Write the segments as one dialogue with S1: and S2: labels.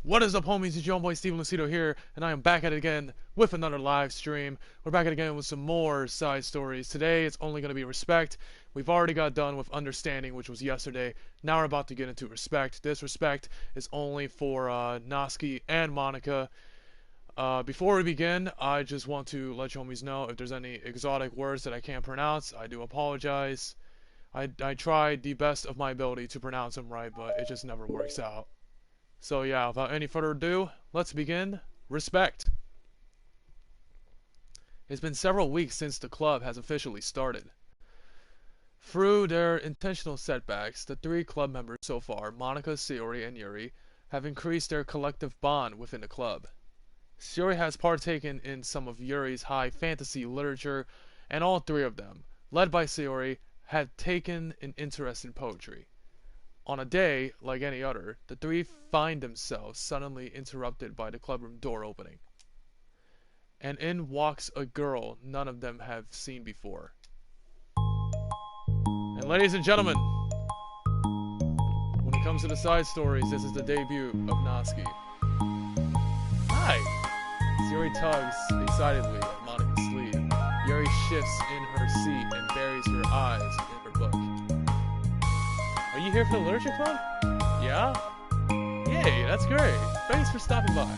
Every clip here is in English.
S1: What is up, homies? It's your own boy Steven Lucido here, and I am back at it again with another live stream. We're back at it again with some more side stories. Today, it's only going to be respect. We've already got done with understanding, which was yesterday. Now we're about to get into respect. This respect is only for Noski and Monica. Before we begin, I just want to let you homies know if there's any exotic words that I can't pronounce, I do apologize. I tried the best of my ability to pronounce them right, but it just never works out. So yeah, without any further ado, let's begin. Respect. It's been several weeks since the club has officially started. Through their intentional setbacks, the three club members so far, Monica, Sayori, and Yuri, have increased their collective bond within the club. Sayori has partaken in some of Yuri's high fantasy literature, and all three of them, led by Sayori, have taken an interest in poetry. On a day like any other, the three find themselves suddenly interrupted by the clubroom door opening. And in walks a girl none of them have seen before. And ladies and gentlemen, when it comes to the side stories, this is the debut of Noski. Hi! Sayori tugs excitedly at Monica's sleeve. Yuri shifts in her seat and buries her eyes in her book. Are you here for the literature club? Yeah? Yay, that's great. Thanks for stopping by.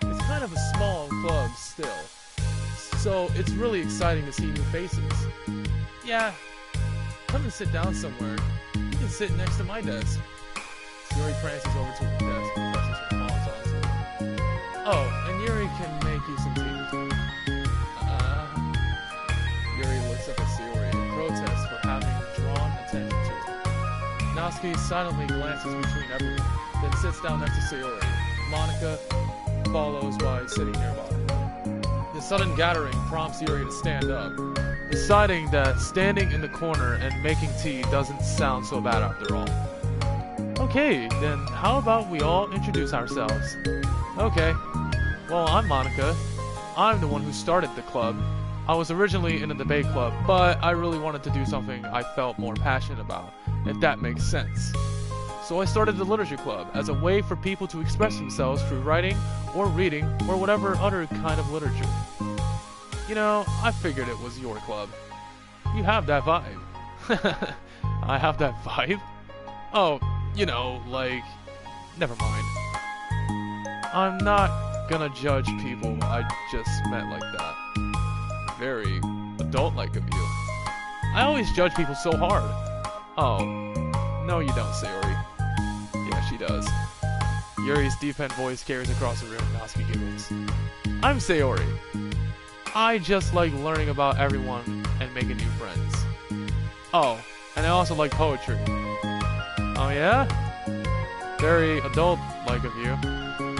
S1: It's kind of a small club still, so it's really exciting to see new faces. Yeah, come and sit down somewhere. You can sit next to my desk. Yuri prances over to her desk and presses her palms onto it. Oh, and Yuri can make you some tea. Yuri looks up at Sayori in protest for having drawn attention to her. Noski silently glances between everyone, then sits down next to Sayori. Monica follows by sitting nearby. The sudden gathering prompts Yuri to stand up, deciding that standing in the corner and making tea doesn't sound so bad after all. Okay, then how about we all introduce ourselves? Okay, well, I'm Monica. I'm the one who started the club. I was originally in a debate club, but I really wanted to do something I felt more passionate about, if that makes sense. So I started the literature club as a way for people to express themselves through writing or reading or whatever other kind of literature. You know, I figured it was your club. You have that vibe. I have that vibe? Oh, you know, like, never mind. I'm not gonna judge people I just met like that. Very adult-like of you. I always judge people so hard. Oh, no you don't, Sayori. Yeah, she does. Yuri's deep-end voice carries across the room. Noski giggles. I'm Sayori. I just like learning about everyone and making new friends. Oh, and I also like poetry. Oh yeah? Very adult-like of you.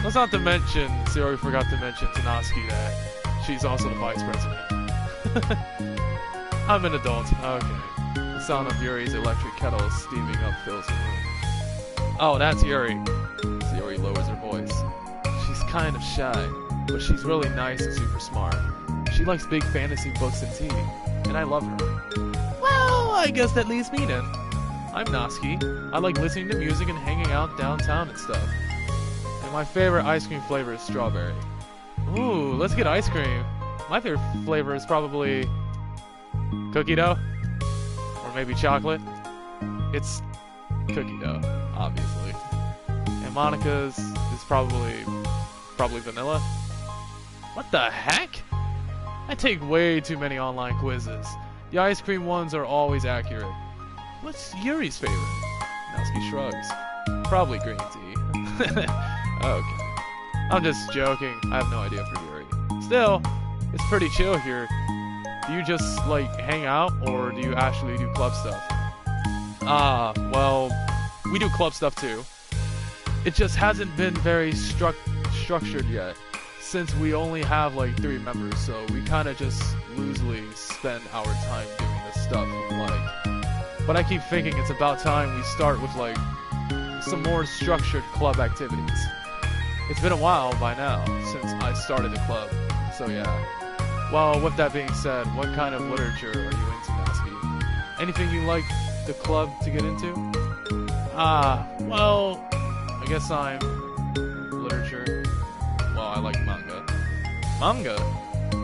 S1: Let's not to mention, Sayori forgot to mention to Noski that she's also the vice president. I'm an adult. Okay. The sound of Yuri's electric kettle steaming up fills the room. Oh, that's Yuri. Sayori lowers her voice. She's kind of shy, but she's really nice and super smart. She likes big fantasy books and tea, and I love her. Well, I guess that leaves me then. I'm Noski. I like listening to music and hanging out downtown and stuff. And my favorite ice cream flavor is strawberry. Ooh, let's get ice cream. My favorite flavor is probably cookie dough, or maybe chocolate. It's cookie dough, obviously. And Monica's is probably vanilla. What the heck? I take way too many online quizzes. The ice cream ones are always accurate. What's Yuri's favorite? Noski shrugs. Probably green tea. Okay. I'm just joking. I have no idea for Yuri. Still, it's pretty chill here. Do you just, like, hang out, or do you actually do club stuff? Well, we do club stuff too. It just hasn't been very structured yet, since we only have, like, 3 members, so we kinda just loosely spend our time doing the stuff we like. But I keep thinking it's about time we start with, like, some more structured club activities. It's been a while by now since I started the club, so yeah. Well, with that being said, what kind of literature are you into, Noski? Anything you like the club to get into? Well, I guess I'm literature manga?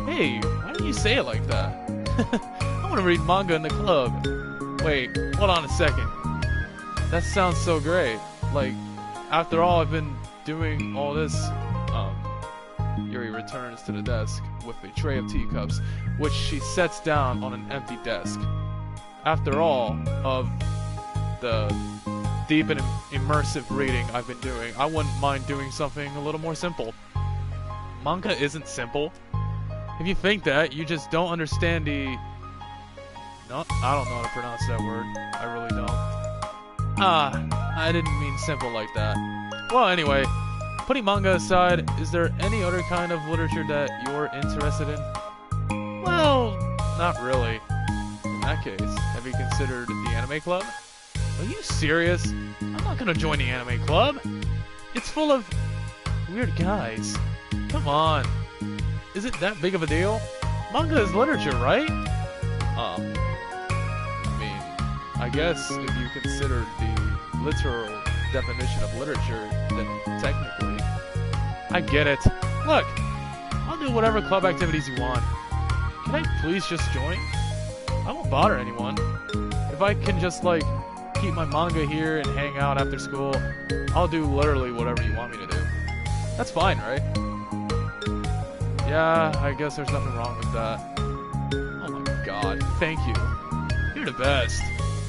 S1: Hey, why didn't you say it like that? I want to read manga in the club. Wait, hold on a second. That sounds so great. Like, after all I've been doing all this, Yuri returns to the desk with a tray of teacups, which she sets down on an empty desk. After all of the deep and immersive reading I've been doing, I wouldn't mind doing something a little more simple. Manga isn't simple. If you think that, you just don't understand the... No, I don't know how to pronounce that word. I really don't. I didn't mean simple like that. Well, anyway, putting manga aside, is there any other kind of literature that you're interested in? Well, not really. In that case, have you considered the anime club? Are you serious? I'm not gonna join the anime club. It's full of weird guys. Come on. Is it that big of a deal? Manga is literature, right? I guess if you consider the literal definition of literature, then technically. I get it. Look, I'll do whatever club activities you want. Can I please just join? I won't bother anyone. If I can just, like, keep my manga here and hang out after school, I'll do literally whatever you want me to do. That's fine, right? Yeah, I guess there's nothing wrong with that. Oh my god, thank you. You're the best.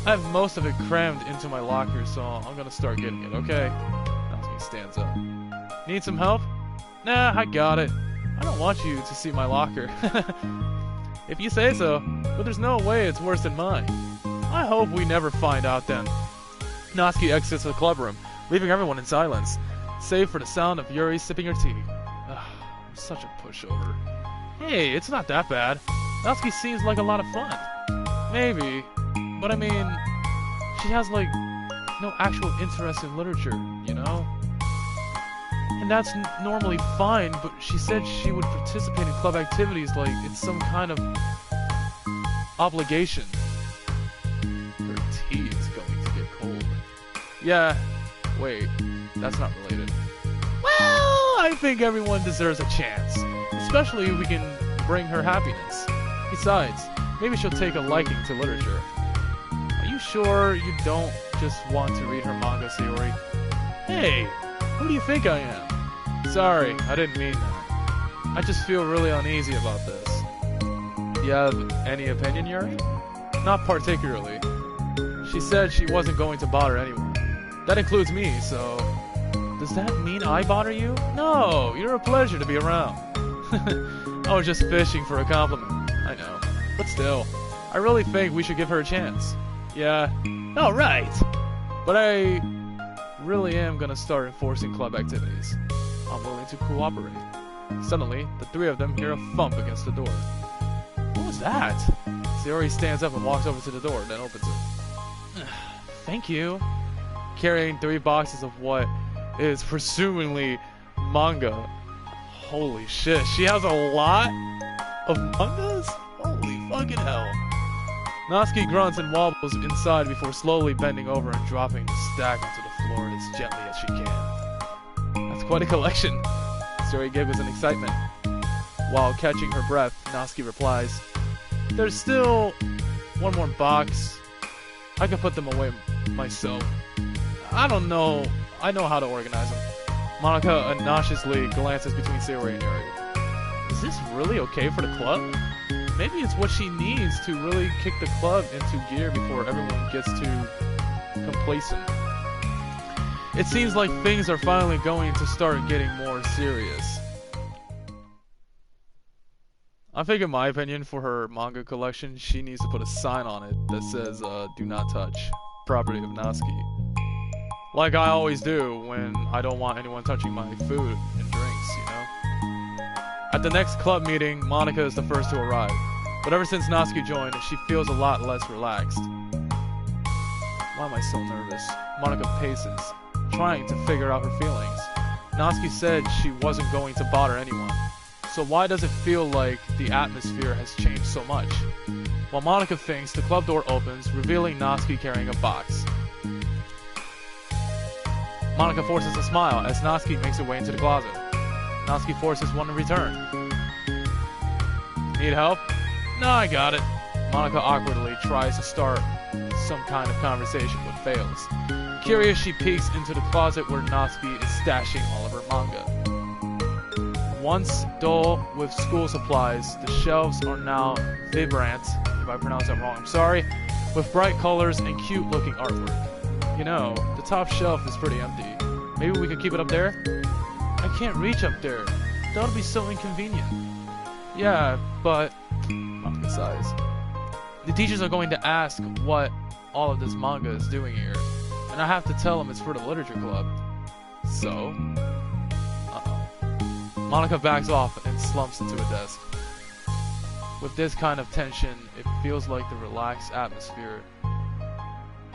S1: I have most of it crammed into my locker, so I'm gonna start getting it, okay? Natsuki stands up. Need some help? Nah, I got it. I don't want you to see my locker. If you say so, but there's no way it's worse than mine. I hope we never find out then. Natsuki exits the clubroom, leaving everyone in silence, save for the sound of Yuri sipping her tea. I'm such a pushover. Hey, it's not that bad. Natsuki seems like a lot of fun. Maybe. But I mean, she has, like, no actual interest in literature, you know? And that's normally fine, but she said she would participate in club activities like it's some kind of obligation. Her tea is going to get cold. Yeah, wait, that's not related. Well, I think everyone deserves a chance. Especially if we can bring her happiness. Besides, maybe she'll take a liking to literature. Are you sure you don't just want to read her manga, Sayori? Hey, who do you think I am? Sorry, I didn't mean that. I just feel really uneasy about this. Do you have any opinion, Yuri? Not particularly. She said she wasn't going to bother anyone. That includes me, so... Does that mean I bother you? No, you're a pleasure to be around. I was just fishing for a compliment. I know. But still, I really think we should give her a chance. Yeah. Alright! But I really am gonna start enforcing club activities. I'm willing to cooperate. Suddenly, the three of them hear a thump against the door. What was that? Sayori stands up and walks over to the door, then opens it. Thank you. Carrying 3 boxes of what is presumably manga. Holy shit, she has a lot of mangas? Holy fucking hell. Natsuki grunts and wobbles inside before slowly bending over and dropping the stack onto the floor as gently as she can. That's quite a collection. Sayori giggles in excitement. While catching her breath, Natsuki replies, There's still one more box. I can put them away myself. I don't know. I know how to organize them. Monica obnoxiously glances between Sayori and Yuri. Is this really okay for the club? Maybe it's what she needs to really kick the club into gear before everyone gets too complacent. It seems like things are finally going to start getting more serious. I think in my opinion, for her manga collection, she needs to put a sign on it that says, do not touch, property of Natsuki. Like I always do when I don't want anyone touching my food and drinks, you know? At the next club meeting, Monica is the first to arrive. But ever since Natsuki joined, she feels a lot less relaxed. Why am I so nervous? Monica paces, trying to figure out her feelings. Natsuki said she wasn't going to bother anyone. So why does it feel like the atmosphere has changed so much? While Monica thinks, the club door opens, revealing Natsuki carrying a box. Monica forces a smile as Natsuki makes her way into the closet. Natsuki forces one to return. Need help? No, I got it. Monica awkwardly tries to start some kind of conversation but fails. Curious, she peeks into the closet where Natsuki is stashing all of her manga. Once dull with school supplies, the shelves are now vibrant, if I pronounce that wrong, I'm sorry, with bright colors and cute looking artwork. You know, the top shelf is pretty empty. Maybe we could keep it up there? I can't reach up there. That would be so inconvenient. Yeah, but... Monica sighs. The teachers are going to ask what all of this manga is doing here, and I have to tell them it's for the literature club. So... Monica backs off and slumps into a desk. With this kind of tension, it feels like the relaxed atmosphere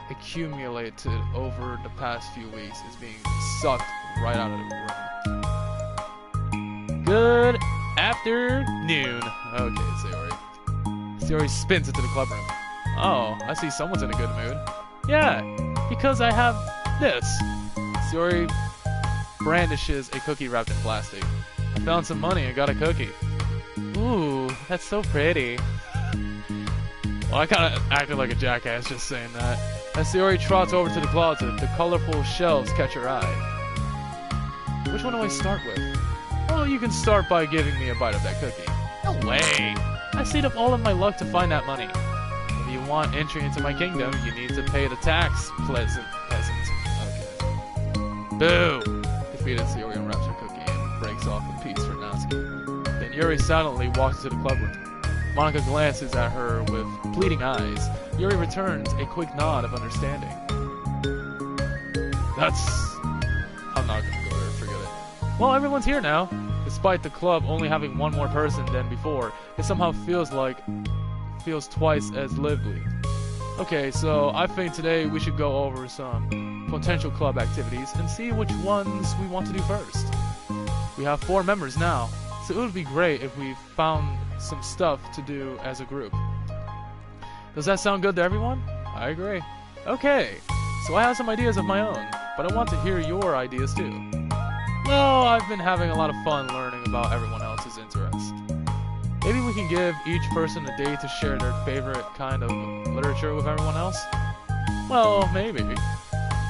S1: accumulated over the past few weeks is being sucked right out of the room. Good afternoon. Okay, Sayori. Sayori spins into the club room. Oh, I see someone's in a good mood. Yeah, because I have this. Sayori brandishes a cookie wrapped in plastic. I found some money and got a cookie. Ooh, that's so pretty. Well, I kind of acted like a jackass just saying that. As Sayori trots over to the closet, the colorful shelves catch her eye. Which one do I start with? Well, you can start by giving me a bite of that cookie. No way! I saved up all of my luck to find that money. If you want entry into my kingdom, you need to pay the tax, pleasant peasant. Okay. Boo! Defeated, Sayori unwraps her cookie and breaks off a piece for Natsuki. Then Yuri silently walks to the club room. Monica glances at her with pleading eyes. Yuri returns a quick nod of understanding. I'm not gonna go there, forget it. Well, everyone's here now. Despite the club only having one more person than before, it somehow feels twice as lively. Okay, so I think today we should go over some potential club activities and see which ones we want to do first. We have 4 members now, so it would be great if we found some stuff to do as a group. Does that sound good to everyone? I agree. Okay, so I have some ideas of my own, but I want to hear your ideas too. Well, I've been having a lot of fun learning about everyone else's interests. Maybe we can give each person a day to share their favorite kind of literature with everyone else? Well, maybe.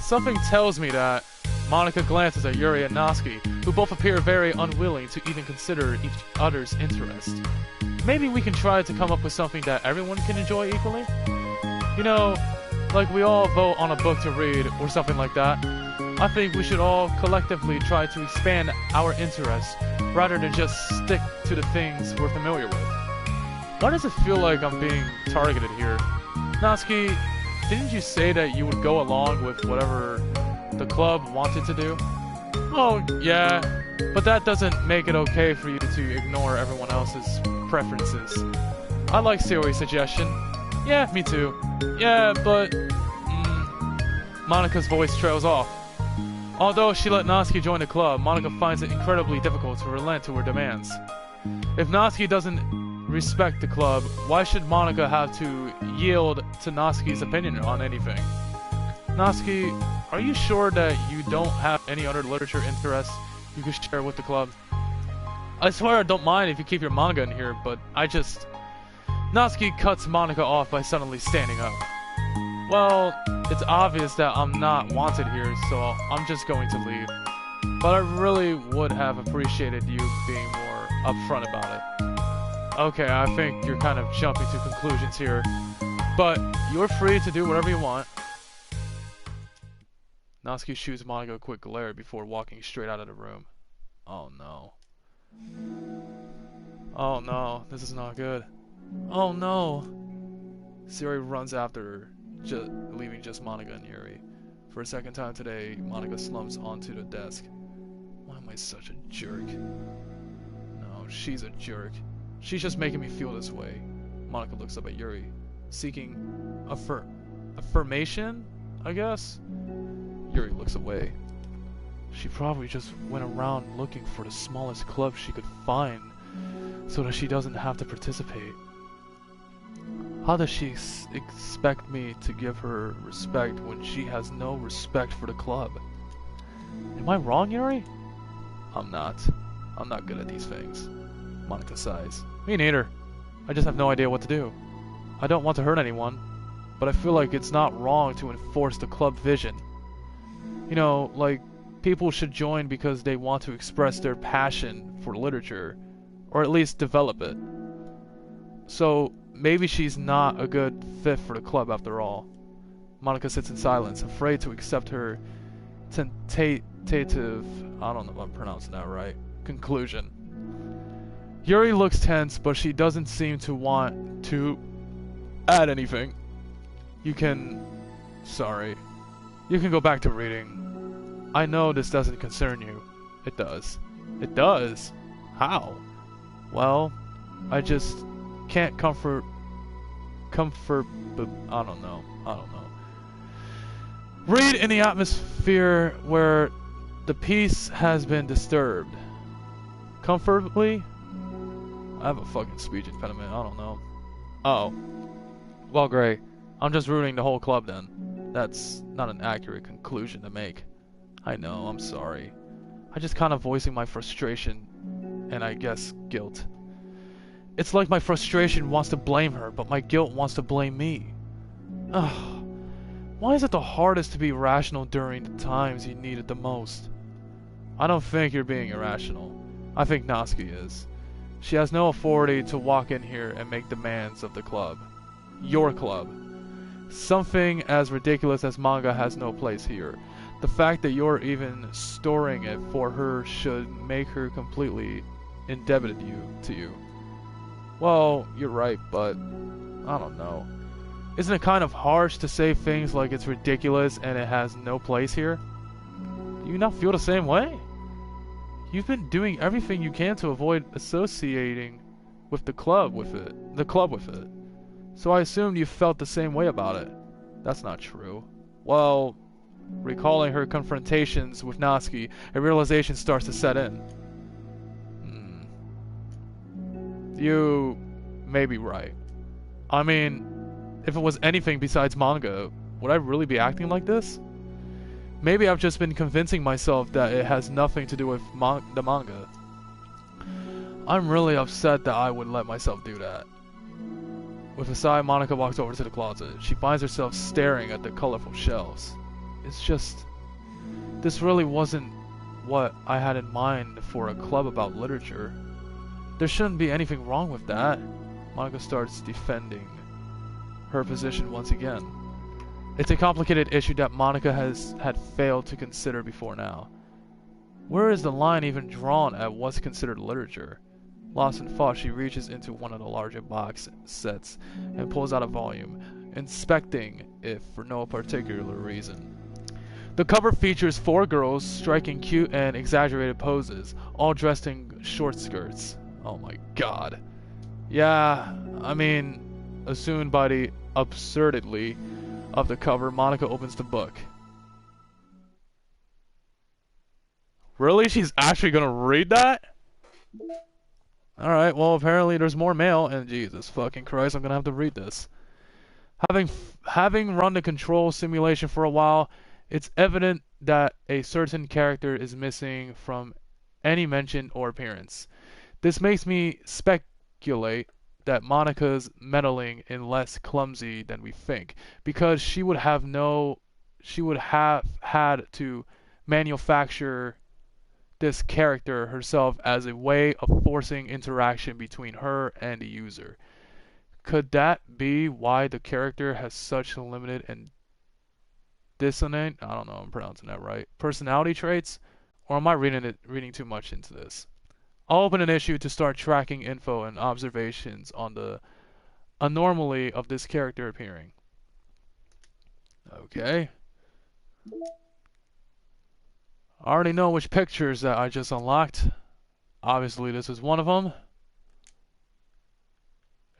S1: Something tells me that. Monica glances at Yuri and Natsuki, who both appear very unwilling to even consider each other's interest. Maybe we can try to come up with something that everyone can enjoy equally? You know, like we all vote on a book to read or something like that. I think we should all collectively try to expand our interests rather than just stick to the things we're familiar with. Why does it feel like I'm being targeted here? Natsuki, didn't you say that you would go along with whatever the club wanted to do? Oh, yeah, but that doesn't make it okay for you to ignore everyone else's preferences. I like Sayori's suggestion. Yeah, me too. Yeah, but... Monica's voice trails off. Although she let Natsuki join the club, Monica finds it incredibly difficult to relent to her demands. If Natsuki doesn't respect the club, why should Monica have to yield to Natsuki's opinion on anything? Natsuki, are you sure that you don't have any other literature interests you could share with the club? I swear I don't mind if you keep your manga in here, but Natsuki cuts Monica off by suddenly standing up. Well, it's obvious that I'm not wanted here, so I'm just going to leave. But I really would have appreciated you being more upfront about it. Okay, I think you're kind of jumping to conclusions here, but you're free to do whatever you want. Natsuki shoots Monica a quick glare before walking straight out of the room. Oh no. Oh no, this is not good. Oh no. Sayori runs after her, leaving just Monica and Yuri. For a second time today, Monica slumps onto the desk. Why am I such a jerk? No, she's a jerk. She's just making me feel this way. Monica looks up at Yuri, seeking affirmation, I guess? Yuri looks away. She probably just went around looking for the smallest club she could find so that she doesn't have to participate. How does she expect me to give her respect when she has no respect for the club? Am I wrong, Yuri? I'm not. I'm not good at these things. Monica sighs. Me neither. I just have no idea what to do. I don't want to hurt anyone, but I feel like it's not wrong to enforce the club vision. You know, like, people should join because they want to express their passion for literature, or at least develop it. So, maybe she's not a good fit for the club after all. Monika sits in silence, afraid to accept her tentative, I don't know if I'm pronouncing that right, conclusion. Yuri looks tense, but she doesn't seem to want to add anything. You can go back to reading. I know this doesn't concern you. It does. It does? How? Well, I just can't comfort, but I don't know. Read in the atmosphere where the peace has been disturbed. Comfortably? I have a fucking speech impediment, I don't know. Oh. Well, Gray, I'm just ruining the whole club then. That's not an accurate conclusion to make. I know, I'm sorry. I just kind of voicing my frustration, and I guess guilt. It's like my frustration wants to blame her, but my guilt wants to blame me. Ugh. Why is it the hardest to be rational during the times you need it the most? I don't think you're being irrational. I think Natsuki is. She has no authority to walk in here and make demands of the club. Your club. Something as ridiculous as manga has no place here. The fact that you're even storing it for her should make her completely indebted to you. Well, you're right, but I don't know. Isn't it kind of harsh to say things like it's ridiculous and it has no place here? Do you not feel the same way? You've been doing everything you can to avoid associating with the club with it. So I assumed you felt the same way about it. That's not true. Well, recalling her confrontations with Natsuki, a realization starts to set in. You may be right. I mean, if it was anything besides manga, would I really be acting like this? Maybe I've just been convincing myself that it has nothing to do with the manga. I'm really upset that I would let myself do that. With a sigh, Monika walks over to the closet. She finds herself staring at the colorful shelves. It's just... this really wasn't what I had in mind for a club about literature. There shouldn't be anything wrong with that. Monika starts defending her position once again. It's a complicated issue that Monika had failed to consider before now. Where is the line even drawn at what's considered literature? Lost in thought, she reaches into one of the larger box sets and pulls out a volume, inspecting it for no particular reason. The cover features 4 girls striking cute and exaggerated poses, all dressed in short skirts. Oh my god. Yeah, I mean, assumed by the absurdity of the cover, Monika opens the book. Really? She's actually gonna read that? Alright, well apparently there's more mail, and Jesus fucking Christ, I'm gonna have to read this. Having run the control simulation for a while, it's evident that a certain character is missing from any mention or appearance. This makes me speculate that Monika's meddling in less clumsy than we think, because she would have had to manufacture this character herself as a way of forcing interaction between her and the user. Could that be why the character has such limited and dissonant, I don't know if I'm pronouncing that right, personality traits? Or am I reading too much into this? I'll open an issue to start tracking info and observations on the anomaly of this character appearing. Okay. I already know which pictures that I just unlocked. Obviously this is one of them.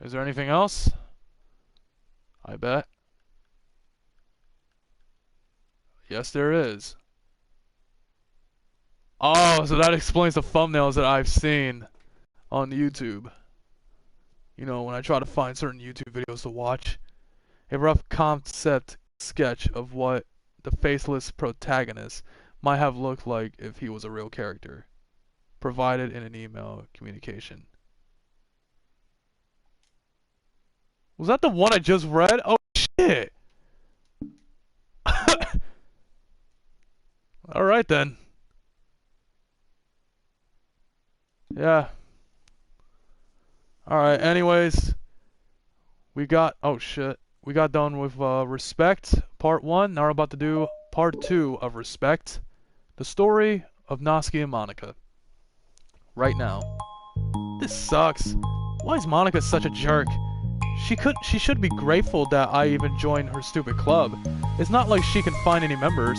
S1: Is there anything else? I bet. Yes, there is. Oh, so that explains the thumbnails that I've seen on YouTube. You know, when I try to find certain YouTube videos to watch. A rough concept sketch of what the faceless protagonist might have looked like if he was a real character. Provided in an email communication. Was that the one I just read? Oh shit! Alright then. Yeah. Alright, anyways. We got... Oh shit. We got done with Respect, Part 1. Now we're about to do Part 2 of Respect. The story of Natsuki and Monika. Right now. This sucks. Why is Monika such a jerk? She should be grateful that I even joined her stupid club. It's not like she can find any members.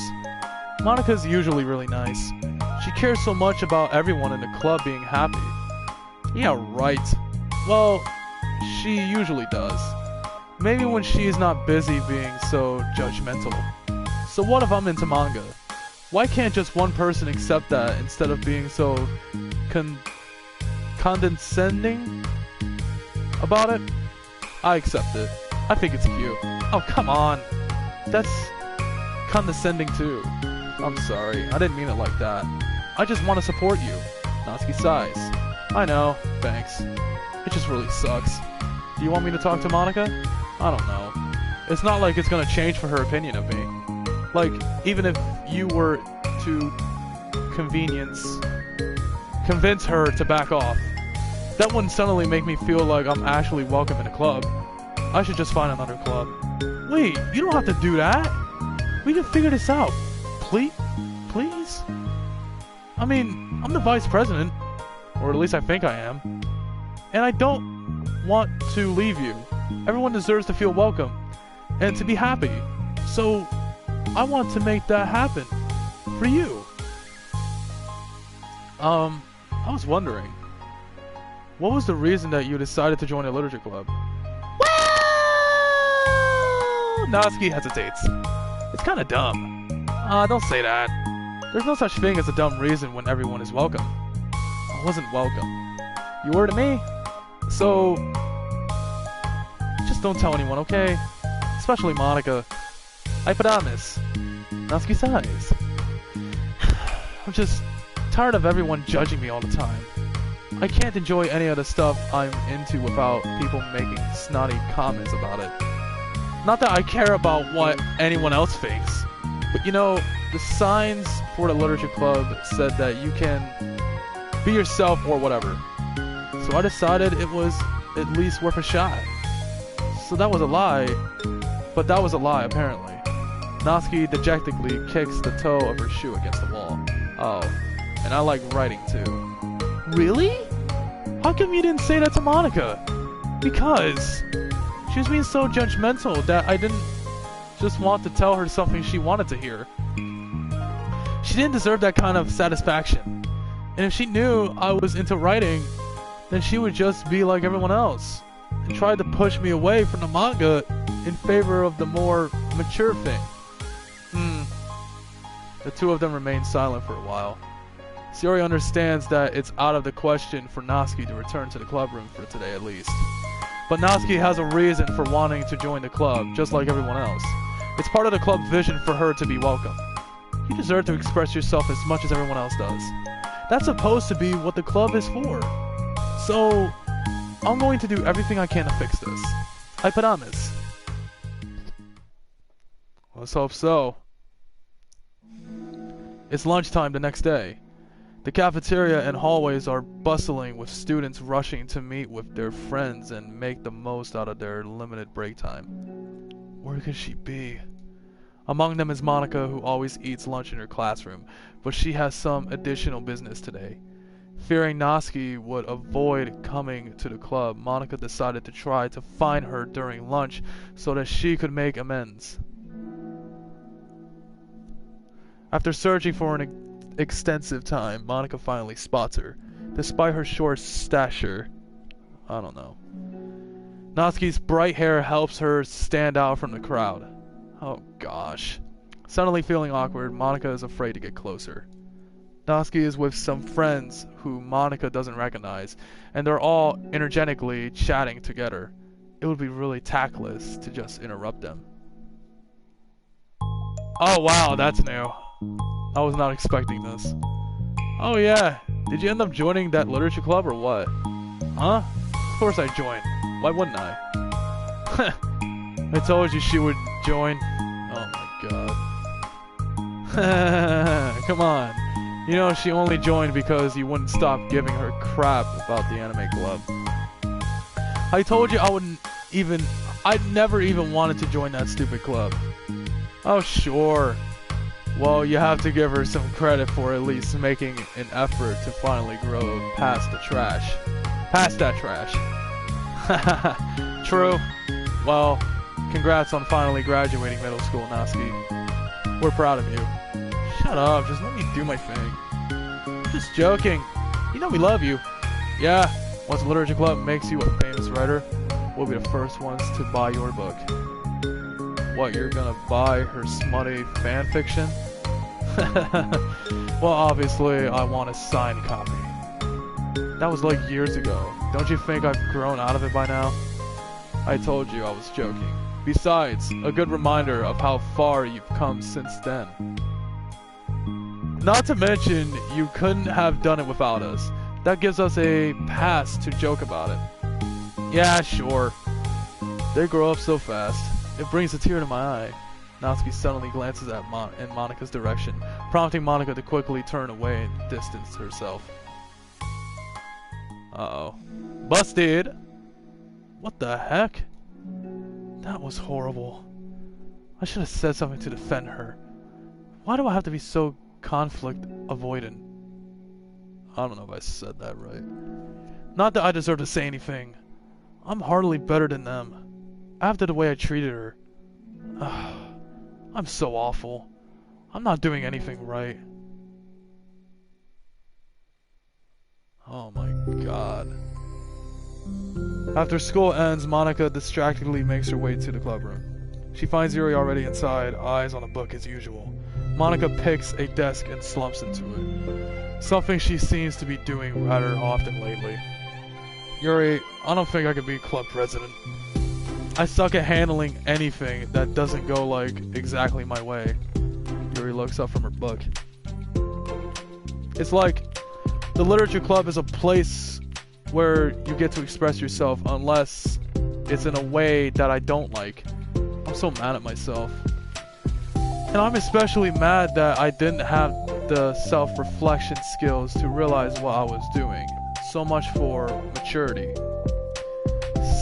S1: Monika's usually really nice. She cares so much about everyone in the club being happy. Yeah, right. Well, she usually does. Maybe when she's not busy being so judgmental. So what if I'm into manga? Why can't just one person accept that instead of being so condescending about it? I accept it. I think it's cute. Oh, come on. That's condescending too. I'm sorry. I didn't mean it like that. I just want to support you. Natsuki sighs. I know. Thanks. It just really sucks. Do you want me to talk to Monika? I don't know. It's not like it's gonna change for her opinion of me. Like, even if you were to convince her to back off, that wouldn't suddenly make me feel like I'm actually welcome in a club. I should just find another club. Wait, you don't have to do that. We can figure this out. Please? I mean, I'm the vice president, or at least I think I am. And I don't want to leave you. Everyone deserves to feel welcome and to be happy. So, I want to make that happen for you. I was wondering, what was the reason that you decided to join a literature club? Well, Natsuki hesitates. It's kind of dumb. Don't say that. There's no such thing as a dumb reason when everyone is welcome. I wasn't welcome. You were to me. So, just don't tell anyone, okay? Especially Monika. I promise. Natsuki sighs. I'm just tired of everyone judging me all the time. I can't enjoy any of the stuff I'm into without people making snotty comments about it. Not that I care about what anyone else thinks, but you know, the signs for the literature club said that you can be yourself or whatever. So I decided it was at least worth a shot. So that was a lie, but that was a lie apparently. Natsuki dejectedly kicks the toe of her shoe against the wall. Oh, and I like writing too. Really? How come you didn't say that to Monika? Because she was being so judgmental that I didn't just want to tell her something she wanted to hear. She didn't deserve that kind of satisfaction. And if she knew I was into writing, then she would just be like everyone else and try to push me away from the manga in favor of the more mature thing. The two of them remain silent for a while. Sayori understands that it's out of the question for Natsuki to return to the club room for today at least. But Natsuki has a reason for wanting to join the club, just like everyone else. It's part of the club's vision for her to be welcome. You deserve to express yourself as much as everyone else does. That's supposed to be what the club is for. So, I'm going to do everything I can to fix this. I promise. Let's hope so. It's lunchtime the next day. The cafeteria and hallways are bustling with students rushing to meet with their friends and make the most out of their limited break time. Where could she be? Among them is Monika, who always eats lunch in her classroom, but she has some additional business today. Fearing Natsuki would avoid coming to the club, Monika decided to try to find her during lunch so that she could make amends. After searching for an extensive time, Monika finally spots her, despite her short stature. I don't know. Natsuki's bright hair helps her stand out from the crowd. Oh gosh. Suddenly feeling awkward, Monika is afraid to get closer. Natsuki is with some friends who Monika doesn't recognize, and they're all energetically chatting together. It would be really tactless to just interrupt them. Oh wow, that's new. I was not expecting this. Oh yeah, did you end up joining that literature club or what? Huh? Of course I joined. Why wouldn't I?
S2: I told you she would join. Oh my god. Come on. You know she only joined because you wouldn't stop giving her crap about the anime club. I told you I'd never even wanted to join that stupid club. Oh sure. Well, you have to give her some credit for at least making an effort to finally grow past the trash. Past that trash. True. Well, congrats on finally graduating middle school, Natsuki. We're proud of you. Shut up, just let me do my thing. I'm just joking. You know we love you. Yeah, once the literature club makes you a famous writer, we'll be the first ones to buy your book. What, you're gonna buy her smutty fan fiction? Well, obviously, I want a signed copy. That was like years ago. Don't you think I've grown out of it by now? I told you I was joking. Besides, a good reminder of how far you've come since then. Not to mention, you couldn't have done it without us. That gives us a pass to joke about it. Yeah, sure. They grow up so fast. It brings a tear to my eye. Natsuki suddenly glances at in Monika's direction, prompting Monika to quickly turn away and distance herself. Uh-oh. Busted! What the heck? That was horrible. I should have said something to defend her. Why do I have to be so conflict avoidant? I don't know if I said that right. Not that I deserve to say anything. I'm hardly better than them. After the way I treated her. I'm so awful. I'm not doing anything right. Oh my god. After school ends, Monika distractedly makes her way to the clubroom. She finds Yuri already inside, eyes on a book as usual. Monika picks a desk and slumps into it. Something she seems to be doing rather often lately. Yuri, I don't think I could be club president. I suck at handling anything that doesn't go like exactly my way. Yuri looks up from her book. It's like the literature club is a place where you get to express yourself unless it's in a way that I don't like. I'm so mad at myself. And I'm especially mad that I didn't have the self-reflection skills to realize what I was doing. So much for maturity.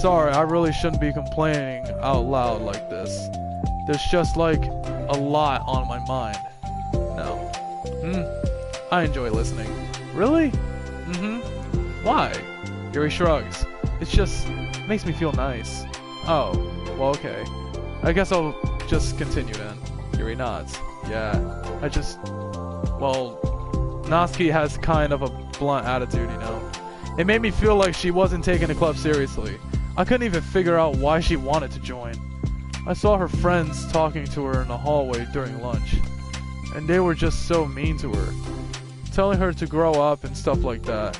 S2: Sorry, I really shouldn't be complaining out loud like this. There's just like a lot on my mind. No. I enjoy listening. Really? Why? Yuri shrugs. It just makes me feel nice. Oh, well okay. I guess I'll just continue then. Yuri nods. Yeah, well, Natsuki has kind of a blunt attitude, you know. It made me feel like she wasn't taking the club seriously. I couldn't even figure out why she wanted to join. I saw her friends talking to her in the hallway during lunch, and they were just so mean to her. Telling her to grow up and stuff like that.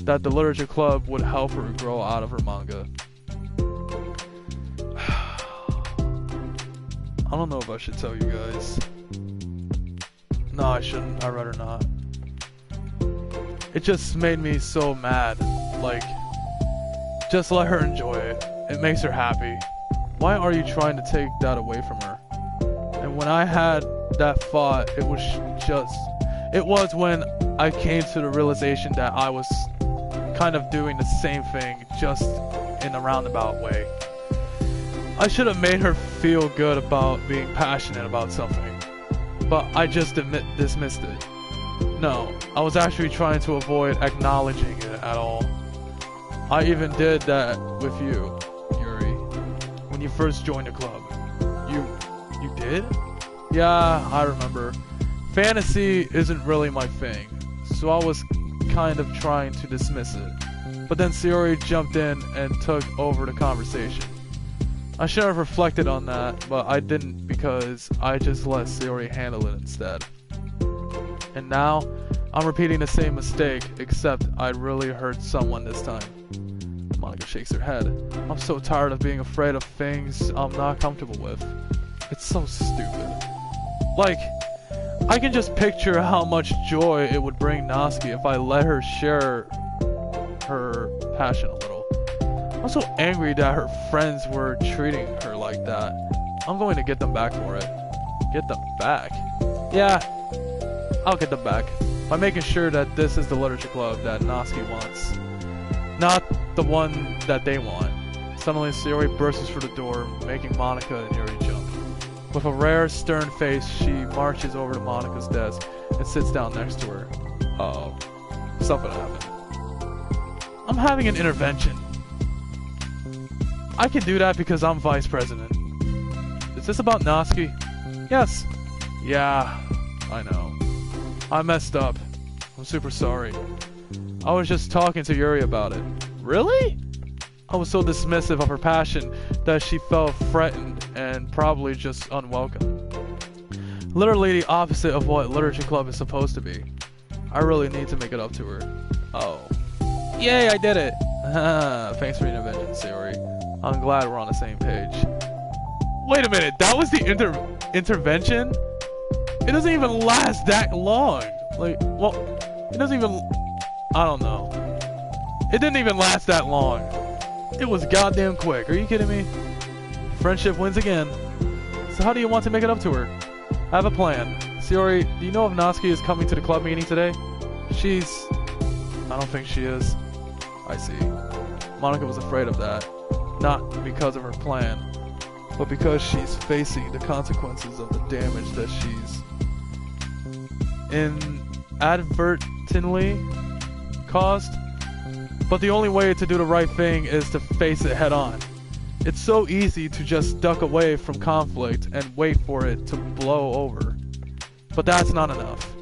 S2: That the literature club would help her grow out of her manga. I don't know if I should tell you guys. No, I shouldn't. I'd rather not. It just made me so mad. Like, just let her enjoy it. It makes her happy. Why are you trying to take that away from her? And when I had that thought, it was when I came to the realization that I was kind of doing the same thing, just in a roundabout way. I should have made her feel good about being passionate about something, but I just dismissed it. No, I was actually trying to avoid acknowledging it at all. I even did that with you, Yuri, when you first joined the club. You did? Yeah, I remember. Fantasy isn't really my thing, so I was kind of trying to dismiss it. But then Sayori jumped in and took over the conversation. I should have reflected on that, but I didn't because I just let Sayori handle it instead. And now, I'm repeating the same mistake, except I really hurt someone this time. Monika shakes her head. I'm so tired of being afraid of things I'm not comfortable with. It's so stupid. Like, I can just picture how much joy it would bring Natsuki if I let her share her passion a little. I'm so angry that her friends were treating her like that. I'm going to get them back for it. Get them back? Yeah, I'll get them back. By making sure that this is the literature club that Natsuki wants. Not the one that they want. Suddenly, Sayori bursts through the door, making Monika and Yuri jump. With a rare, stern face, she marches over to Monika's desk and sits down next to her. Uh-oh. Something happened. I'm having an intervention. I can do that because I'm vice president. Is this about Natsuki? Yes. Yeah, I know. I messed up. I'm super sorry. I was just talking to Yuri about it. Really? I was so dismissive of her passion that she felt threatened and probably just unwelcome. Literally the opposite of what Literature Club is supposed to be. I really need to make it up to her. Oh. Yay, I did it! Thanks for the intervention, Sayori. I'm glad we're on the same page. Wait a minute, that was the intervention? It doesn't even last that long. Like, well, it doesn't even... I don't know. It didn't even last that long. It was goddamn quick. Are you kidding me? Friendship wins again. So how do you want to make it up to her? I have a plan. Sayori, do you know if Natsuki is coming to the club meeting today? I don't think she is. I see. Monika was afraid of that. Not because of her plan, but because she's facing the consequences of the damage that she's inadvertently caused. But the only way to do the right thing is to face it head on. It's so easy to just duck away from conflict and wait for it to blow over. But that's not enough.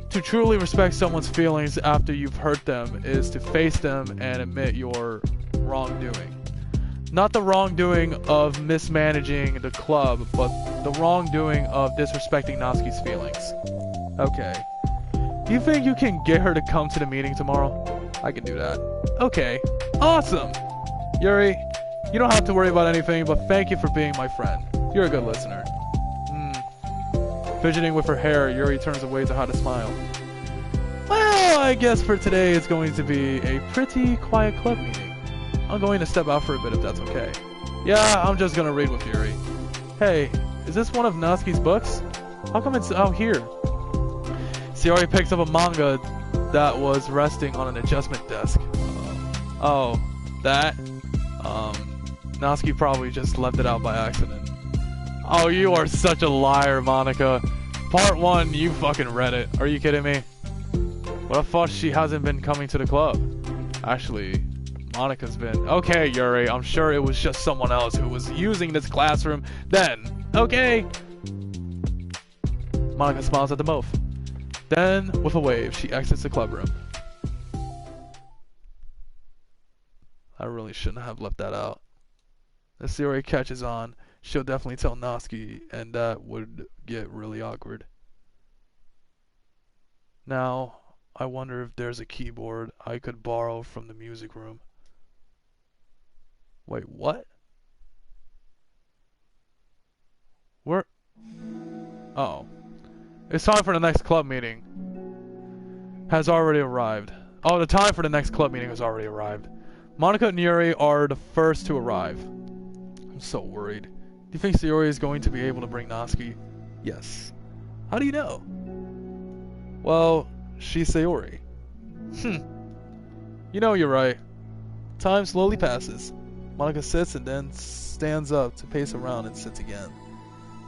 S2: To truly respect someone's feelings after you've hurt them is to face them and admit your wrongdoing. Not the wrongdoing of mismanaging the club, but the wrongdoing of disrespecting Natsuki's feelings. Okay. Do you think you can get her to come to the meeting tomorrow? I can do that. Okay. Awesome! Yuri, you don't have to worry about anything, but thank you for being my friend. You're a good listener. Fidgeting with her hair, Yuri turns away to hide a smile. Well, I guess for today it's going to be a pretty quiet club meeting. I'm going to step out for a bit if that's okay. Yeah, I'm just gonna read with Yuri. Hey, is this one of Natsuki's books? How come it's out here? Sayori picks up a manga that was resting on an adjustment desk. Oh, that? Natsuki probably just left it out by accident. Oh, you are such a liar, Monika. Part 1, you fucking read it. Are you kidding me? What a fuss she hasn't been coming to the club. Actually, Monika's been... Okay, Yuri, I'm sure it was just someone else who was using this classroom then. Okay? Monika smiles at them both. Then, with a wave, she exits the club room. I really shouldn't have left that out. If Sayori catches on, she'll definitely tell Natsuki, and that would get really awkward. Now, I wonder if there's a keyboard I could borrow from the music room. Wait, what? Where? Uh-oh. It's time for the next club meeting. Has already arrived. Oh, the time for the next club meeting has already arrived. Monika and Yuri are the first to arrive. I'm so worried. Do you think Sayori is going to be able to bring Natsuki? Yes. How do you know? Well, she's Sayori. You know you're right. Time slowly passes. Monika sits and then stands up to pace around and sits again.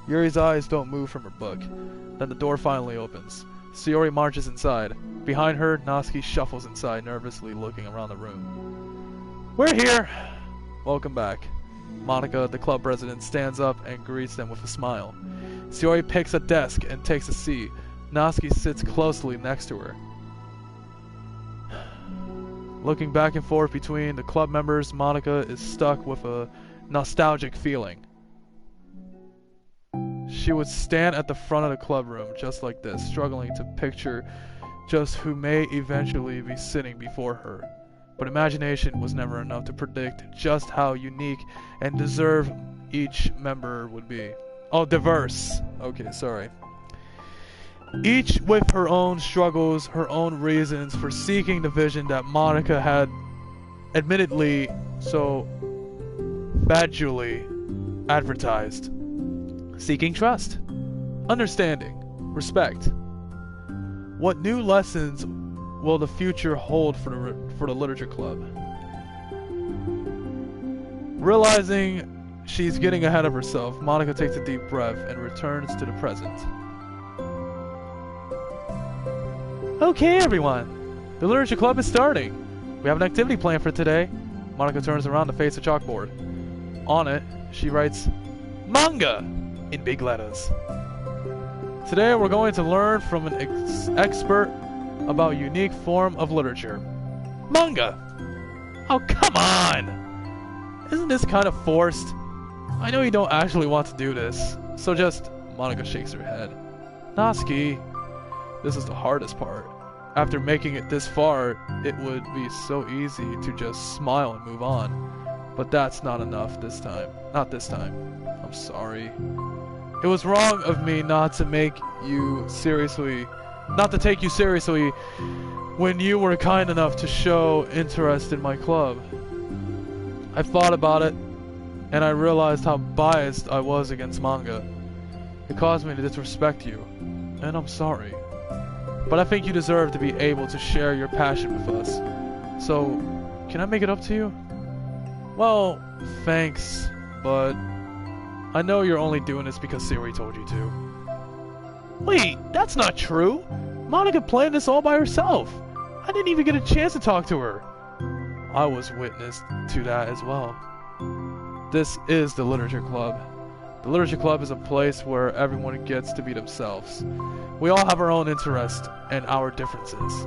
S2: Yuri's eyes don't move from her book. Then the door finally opens. Sayori marches inside. Behind her, Natsuki shuffles inside, nervously looking around the room. We're here! Welcome back. Monika, the club president, stands up and greets them with a smile. Sayori picks a desk and takes a seat. Natsuki sits closely next to her. Looking back and forth between the club members, Monika is stuck with a nostalgic feeling. She would stand at the front of the club room just like this, struggling to picture just who may eventually be sitting before her. But imagination was never enough to predict just how unique and deserved each member would be. Oh, diverse. Okay, sorry. Each with her own struggles, her own reasons for seeking the vision that Monika had admittedly so badly advertised. Seeking trust, understanding, respect. What new lessons will the future hold for the Literature Club? Realizing she's getting ahead of herself, Monica takes a deep breath and returns to the present. Okay, everyone. The Literature Club is starting. We have an activity planned for today. Monica turns around to face a chalkboard. On it, she writes, Manga! In big letters. Today we're going to learn from an expert about a unique form of literature. Manga! Oh, come on! Isn't this kind of forced? I know you don't actually want to do this, so just... Monica shakes her head. Natsuki, this is the hardest part. After making it this far, it would be so easy to just smile and move on. But that's not enough this time. Not this time. I'm sorry. It was wrong of me not to take you seriously when you were kind enough to show interest in my club. I thought about it, and I realized how biased I was against manga. It caused me to disrespect you, and I'm sorry. But I think you deserve to be able to share your passion with us. So, can I make it up to you? Well, thanks, but I know you're only doing this because Sayori told you to. Wait, that's not true! Monica planned this all by herself! I didn't even get a chance to talk to her! I was witness to that as well. This is the Literature Club. The Literature Club is a place where everyone gets to be themselves. We all have our own interests and our differences.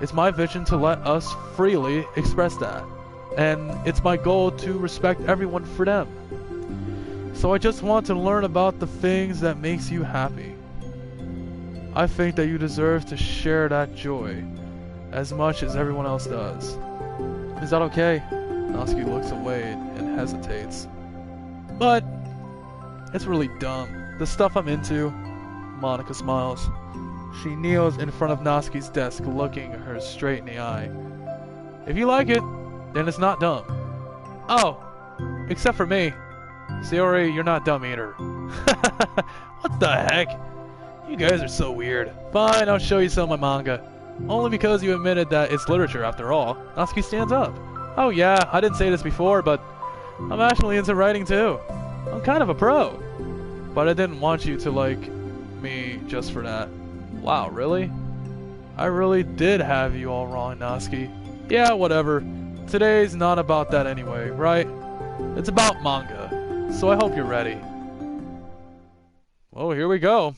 S2: It's my vision to let us freely express that. And it's my goal to respect everyone for them. So I just want to learn about the things that makes you happy. I think that you deserve to share that joy as much as everyone else does. Is that okay? Natsuki looks away and hesitates. But it's really dumb. The stuff I'm into. Monica smiles. She kneels in front of Natsuki's desk, looking her straight in the eye. If you like it, then it's not dumb. Oh, except for me. Sayori, you're not dumb either. What the heck? You guys are so weird. Fine, I'll show you some of my manga. Only because you admitted that it's literature after all. Natsuki stands up. Oh yeah, I didn't say this before, but I'm actually into writing too. I'm kind of a pro. But I didn't want you to like me just for that. Wow, really? I really did have you all wrong, Natsuki. Yeah, whatever. Today's not about that anyway, right? It's about manga. So I hope you're ready. Well, here we go.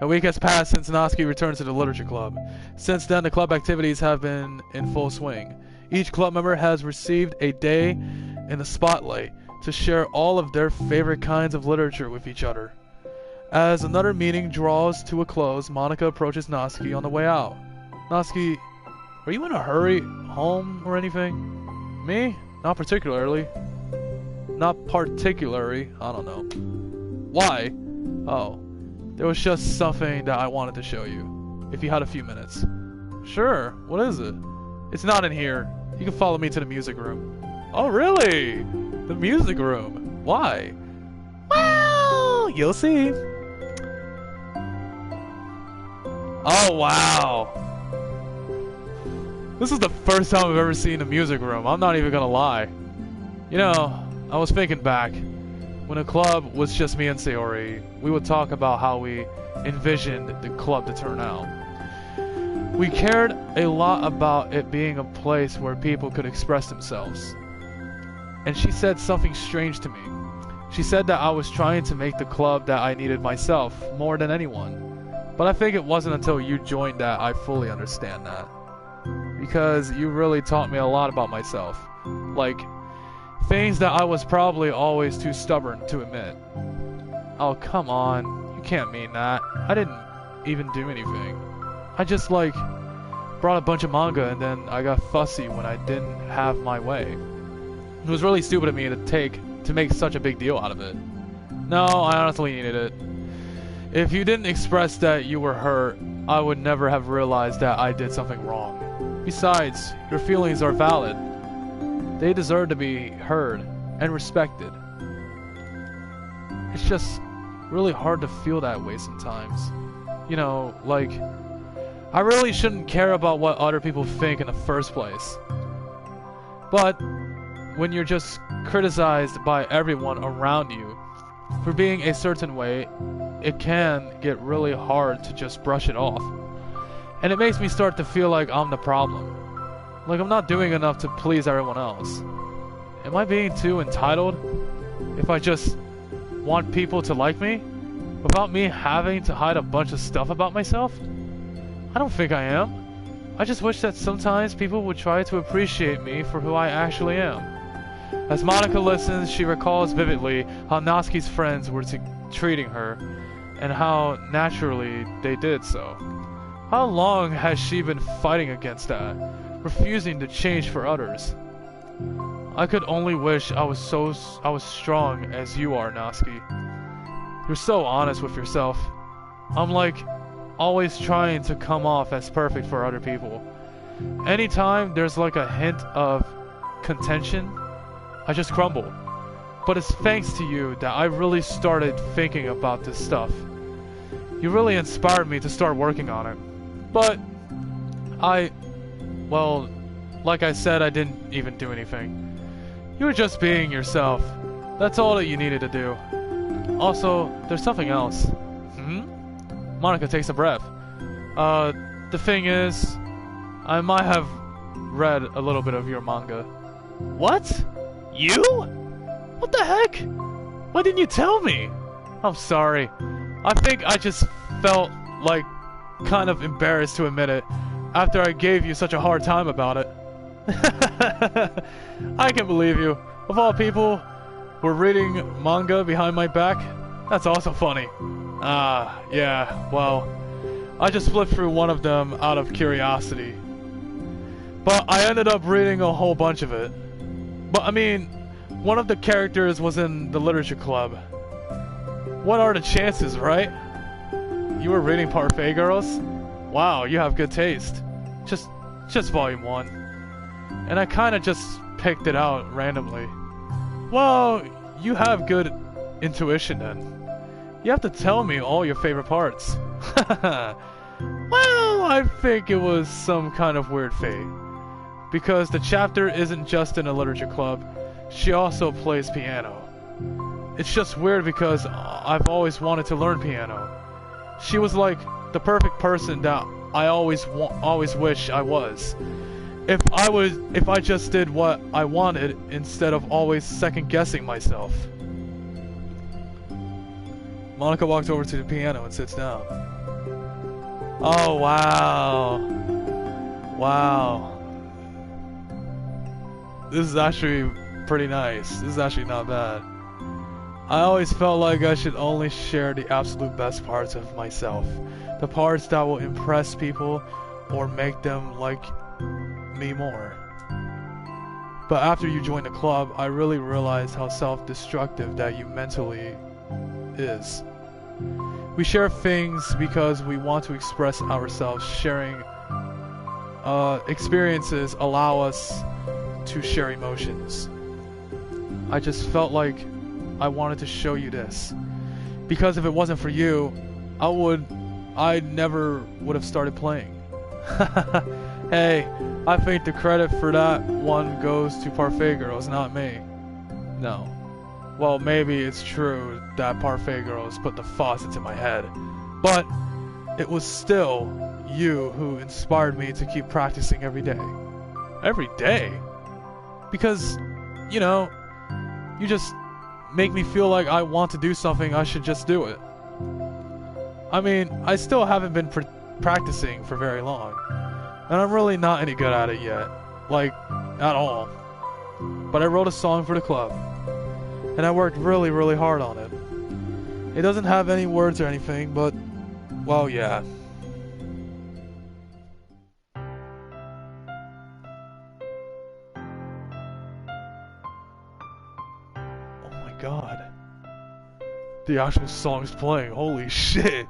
S2: A week has passed since Natsuki returned to the Literature Club. Since then, the club activities have been in full swing. Each club member has received a day in the spotlight to share all of their favorite kinds of literature with each other. As another meeting draws to a close, Monica approaches Natsuki on the way out. Natsuki, are you in a hurry home or anything? Me? Not particularly. Not particularly, I don't know. Why? Oh, there was just something that I wanted to show you. If you had a few minutes. Sure, what is it? It's not in here. You can follow me to the music room. Oh really? The music room? Why? Well, you'll see. Oh wow. This is the first time I've ever seen a music room. I'm not even gonna lie. You know, I was thinking back. When the club was just me and Sayori, we would talk about how we envisioned the club to turn out. We cared a lot about it being a place where people could express themselves. And she said something strange to me. She said that I was trying to make the club that I needed myself more than anyone. But I think it wasn't until you joined that I fully understand that. Because you really taught me a lot about myself. Like, things that I was probably always too stubborn to admit. Oh, come on. You can't mean that. I didn't even do anything. I just, like, brought a bunch of manga and then I got fussy when I didn't have my way. It was really stupid of me to make such a big deal out of it. No, I honestly needed it. If you didn't express that you were hurt, I would never have realized that I did something wrong. Besides, your feelings are valid. They deserve to be heard and respected. It's just really hard to feel that way sometimes. You know, like, I really shouldn't care about what other people think in the first place. But when you're just criticized by everyone around you for being a certain way, it can get really hard to just brush it off. And it makes me start to feel like I'm the problem. Like I'm not doing enough to please everyone else. Am I being too entitled if I just want people to like me without me having to hide a bunch of stuff about myself? I don't think I am. I just wish that sometimes people would try to appreciate me for who I actually am. As Monika listens, she recalls vividly how Natsuki's friends were treating her, and how naturally they did so. How long has she been fighting against that, refusing to change for others? I could only wish I was strong as you are, Natsuki. You're so honest with yourself. I'm like always trying to come off as perfect for other people. Anytime there's like a hint of contention, I just crumble. But it's thanks to you that I really started thinking about this stuff. You really inspired me to start working on it. But well, like I said, I didn't even do anything. You were just being yourself. That's all that you needed to do. Also, there's something else. Monika takes a breath. The thing is, I might have read a little bit of your manga. What? You? What the heck? Why didn't you tell me? I'm sorry. I think I just felt like kind of embarrassed to admit it after I gave you such a hard time about it. I can believe you. Of all people, we're reading manga behind my back? That's also funny. Yeah, well, I just flipped through one of them out of curiosity. But I ended up reading a whole bunch of it. But I mean, one of the characters was in the literature club. What are the chances, right? You were reading Parfait Girls? Wow, you have good taste. Just volume 1. And I kinda just picked it out randomly. Well, you have good intuition then. You have to tell me all your favorite parts. Well, I think it was some kind of weird fate. Because the chapter isn't just in a literature club, she also plays piano. It's just weird because I've always wanted to learn piano. She was like the perfect person that I always wish I was. If I just did what I wanted instead of always second guessing myself. Monika walks over to the piano and sits down. Oh wow. Wow. This is actually pretty nice. This is actually not bad. I always felt like I should only share the absolute best parts of myself. The parts that will impress people or make them like me more. But after you joined the club, I really realized how self-destructive that you mentally is. We share things because we want to express ourselves. Sharing experiences allow us to share emotions. I just felt like I wanted to show you this. Because if it wasn't for you, I never would have started playing. Hey, I think the credit for that one goes to Parfait Girls, not me. No. Well, maybe it's true that Parfait Girls put the faucets in my head. But it was still you who inspired me to keep practicing every day. Every day? Because, you know, you just make me feel like I want to do something, I should just do it. I mean, I still haven't been practicing for very long. And I'm really not any good at it yet. Like, at all. But I wrote a song for the club. And I worked really, really hard on it. It doesn't have any words or anything, but, well, yeah. Oh my god. The actual song's playing, holy shit.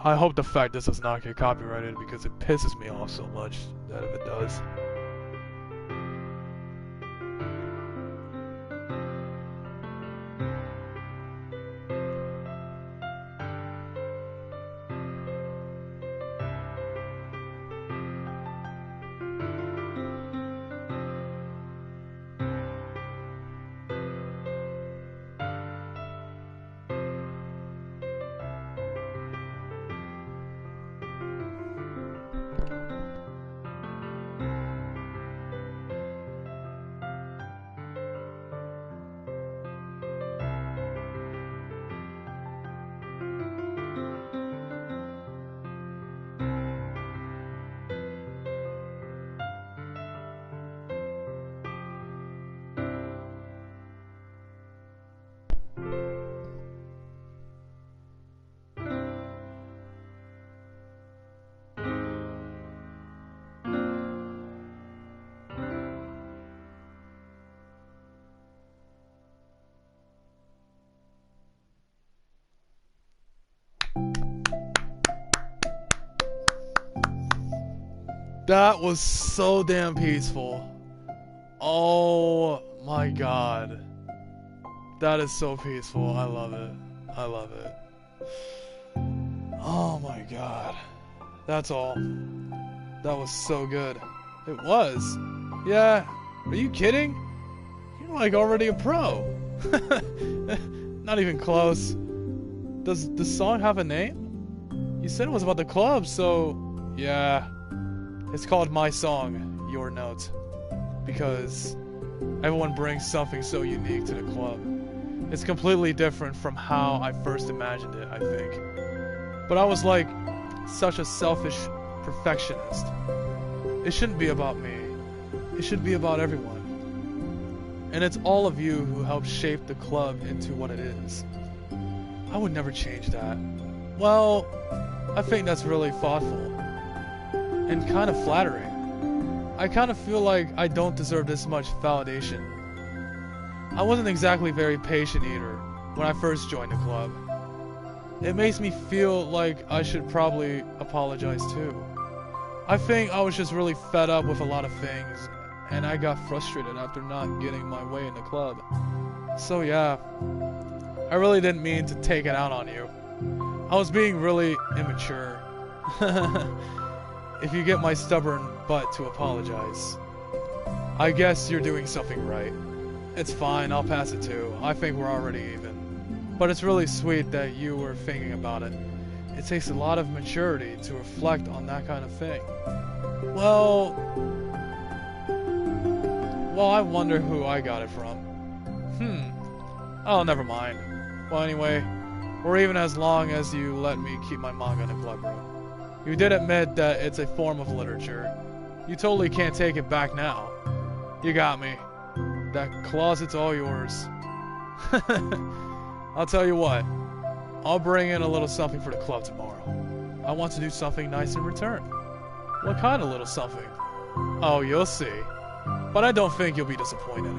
S2: I hope the fact this does not get copyrighted because it pisses me off so much that if it does. That was so damn peaceful. Oh my god. That is so peaceful. I love it. I love it. Oh my god. That's all. That was so good. It was. Yeah. Are you kidding? You're like already a pro. Not even close. Does the song have a name? You said it was about the club, so yeah. It's called My Song, Your Note. Because everyone brings something so unique to the club. It's completely different from how I first imagined it, I think. But I was like such a selfish perfectionist. It shouldn't be about me. It should be about everyone. And it's all of you who helped shape the club into what it is. I would never change that. Well, I think that's really thoughtful. And kind of flattering. I kind of feel like I don't deserve this much validation. I wasn't exactly very patient either when I first joined the club. It makes me feel like I should probably apologize too. I think I was just really fed up with a lot of things, and I got frustrated after not getting my way in the club. So yeah, I really didn't mean to take it out on you. I was being really immature. If you get my stubborn butt to apologize, I guess you're doing something right. It's fine, I'll pass it too. I think we're already even. But it's really sweet that you were thinking about it. It takes a lot of maturity to reflect on that kind of thing. Well, I wonder who I got it from. Oh, never mind. Well, anyway, we're even as long as you let me keep my manga in the club room. You did admit that it's a form of literature. You totally can't take it back now. You got me. That closet's all yours. I'll tell you what. I'll bring in a little something for the club tomorrow. I want to do something nice in return. What kind of little something? Oh, you'll see. But I don't think you'll be disappointed.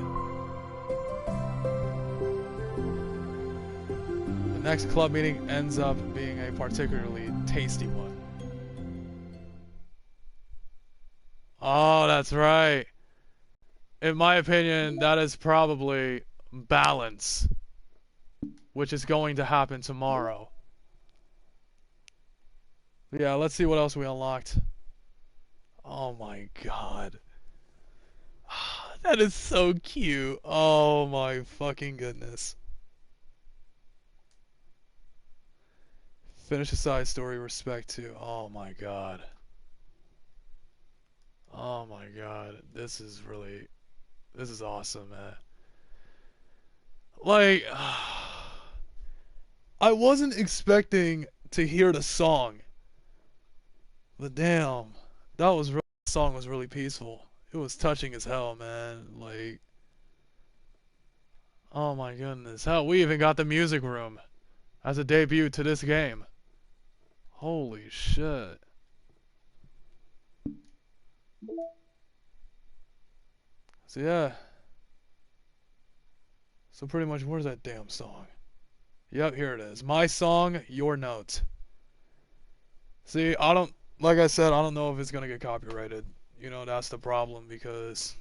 S2: The next club meeting ends up being a particularly tasty one. Oh, that's right. In my opinion, that is probably balance, which is going to happen tomorrow. Yeah, let's see what else we unlocked. Oh my god. That is so cute. Oh my fucking goodness. Finish a side story, respect to. Oh my god. Oh my god. This is awesome, man. Like, I wasn't expecting to hear the song. But damn, the song was really peaceful. It was touching as hell, man. Like, oh my goodness. Hell, we even got the music room as a debut to this game. Holy shit. So yeah. So pretty much, where's that damn song? Yep, here it is. My Song, Your Note. See, I don't, like I said, I don't know if it's gonna get copyrighted. You know, that's the problem because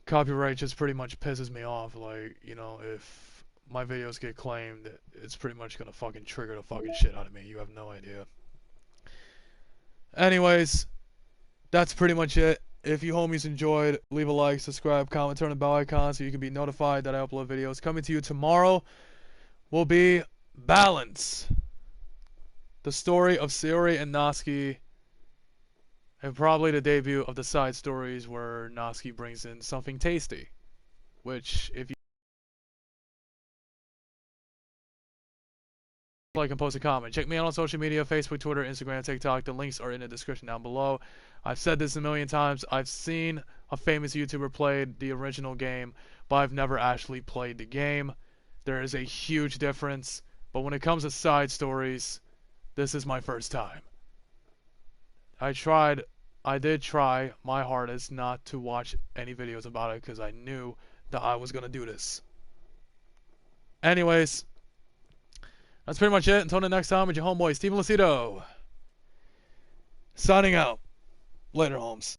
S2: copyright just pretty much pisses me off. Like, you know, if my videos get claimed, it's pretty much gonna fucking trigger the fucking shit out of me. You have no idea. Anyways, that's pretty much it. If you homies enjoyed, leave a like, subscribe, comment, turn the bell icon so you can be notified that I upload videos. Coming to you tomorrow will be Balance. The story of Sayori and Natsuki, and probably the debut of the side stories where Natsuki brings in something tasty. Which, if you like and post a comment. Check me out on social media, Facebook, Twitter, Instagram, TikTok. The links are in the description down below. I've said this a million times. I've seen a famous YouTuber play the original game, but I've never actually played the game. There is a huge difference. But when it comes to side stories, this is my first time. I did try my hardest not to watch any videos about it because I knew that I was going to do this. Anyways, that's pretty much it. Until the next time, with your homeboy, Steven Lucido. Signing out. Later, Holmes.